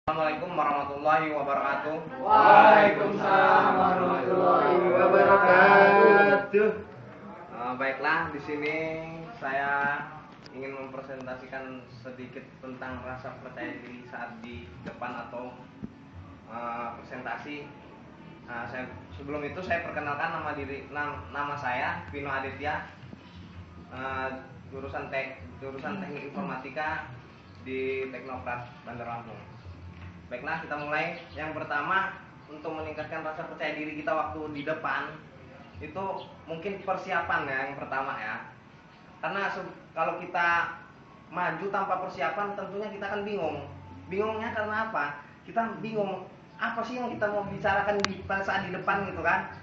Assalamualaikum warahmatullahi wabarakatuh. Waalaikumsalam warahmatullahi wabarakatuh. Baiklah, di sini saya ingin mempresentasikan sedikit tentang rasa percaya diri saat di depan atau presentasi. Sebelum itu saya perkenalkan nama saya Vino Aditya, jurusan Teknik Informatika di Teknokrat Bandar Lampung. Baiklah, kita mulai. Yang pertama, untuk meningkatkan rasa percaya diri kita waktu di depan, itu mungkin persiapan ya yang pertama ya. Karena kalau kita maju tanpa persiapan, tentunya kita akan bingung. Bingungnya karena apa? Kita bingung apa sih yang kita mau bicarakan pada saat di depan gitu kan?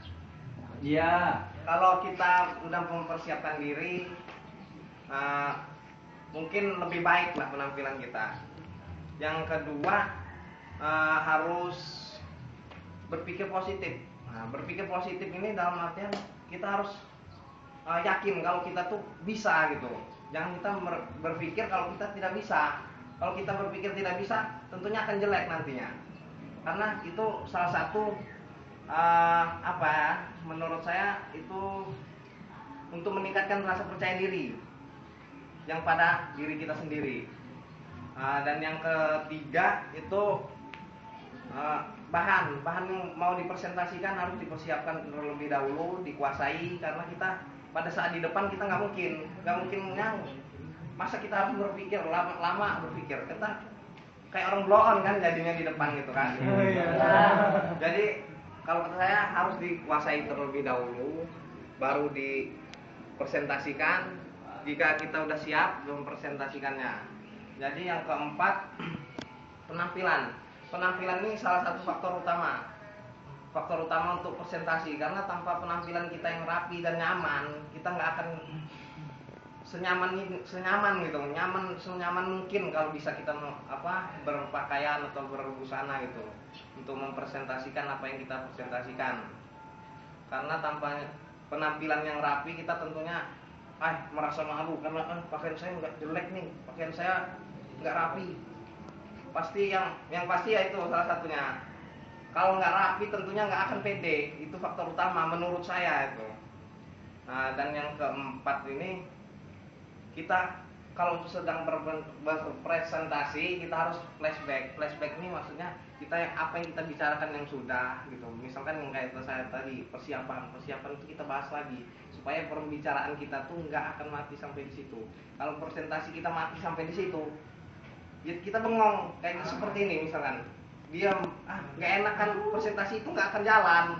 Iya. Kalau kita udah mempersiapkan diri, mungkin lebih baik lah penampilan kita. Yang kedua, harus berpikir positif. Berpikir positif ini dalam artian kita harus yakin kalau kita tuh bisa gitu. Jangan kita berpikir kalau kita tidak bisa. Kalau kita berpikir tidak bisa, tentunya akan jelek nantinya. Karena itu salah satu menurut saya itu untuk meningkatkan rasa percaya diri yang pada diri kita sendiri. Dan yang ketiga itu bahan yang mau dipresentasikan harus dipersiapkan terlebih dahulu, dikuasai, karena kita pada saat di depan kita nggak mungkin masa kita harus berpikir lama berpikir, kita kayak orang blow on kan jadinya di depan gitu kan. Jadi kalau kata saya harus dikuasai terlebih dahulu baru dipresentasikan jika kita udah siap mempresentasikannya. Jadi yang keempat, penampilan ini salah satu faktor utama untuk presentasi, karena tanpa penampilan kita yang rapi dan nyaman, kita nggak akan senyaman mungkin kalau bisa kita berpakaian atau berbusana gitu untuk mempresentasikan apa yang kita presentasikan. Karena tanpa penampilan yang rapi, kita tentunya merasa malu karena pakaian saya nggak jelek nih, pakaian saya nggak rapi. Pasti yang pasti ya itu salah satunya. Kalau nggak rapi tentunya nggak akan pede. Itu faktor utama menurut saya itu. Dan yang keempat ini, kita kalau sedang berpresentasi kita harus flashback. Flashback ini maksudnya apa yang kita bicarakan yang sudah gitu. Misalkan yang kayak saya tadi, persiapan itu kita bahas lagi supaya pembicaraan kita tuh nggak akan mati sampai di situ. Kalau presentasi kita mati sampai di situ, ya kita bengong kayak seperti ini misalkan, diam, nggak enak kan, presentasi itu nggak akan jalan.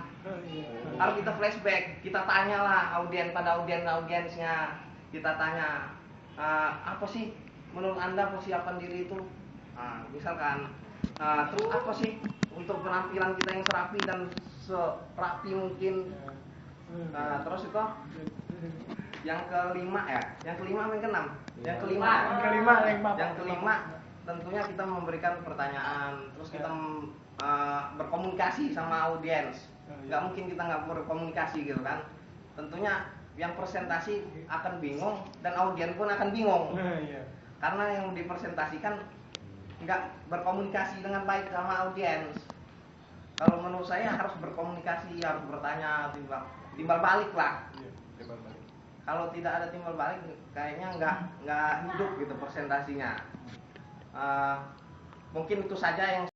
Kalau kita flashback, kita tanyalah audiensnya, kita tanya apa sih menurut anda persiapan diri itu, misalkan terus apa sih untuk penampilan kita yang serapi dan serapi mungkin. Terus itu yang kelima yang kelima tentunya kita memberikan pertanyaan, terus kita berkomunikasi sama audiens. Nggak mungkin kita nggak berkomunikasi gitu kan. Tentunya yang presentasi akan bingung dan audiens pun akan bingung, karena yang dipresentasikan nggak berkomunikasi dengan baik sama audiens. Kalau menurut saya harus berkomunikasi, harus bertanya, timbal balik lah. Kalau tidak ada timbal balik, kayaknya nggak hidup gitu presentasinya. Mungkin itu saja yang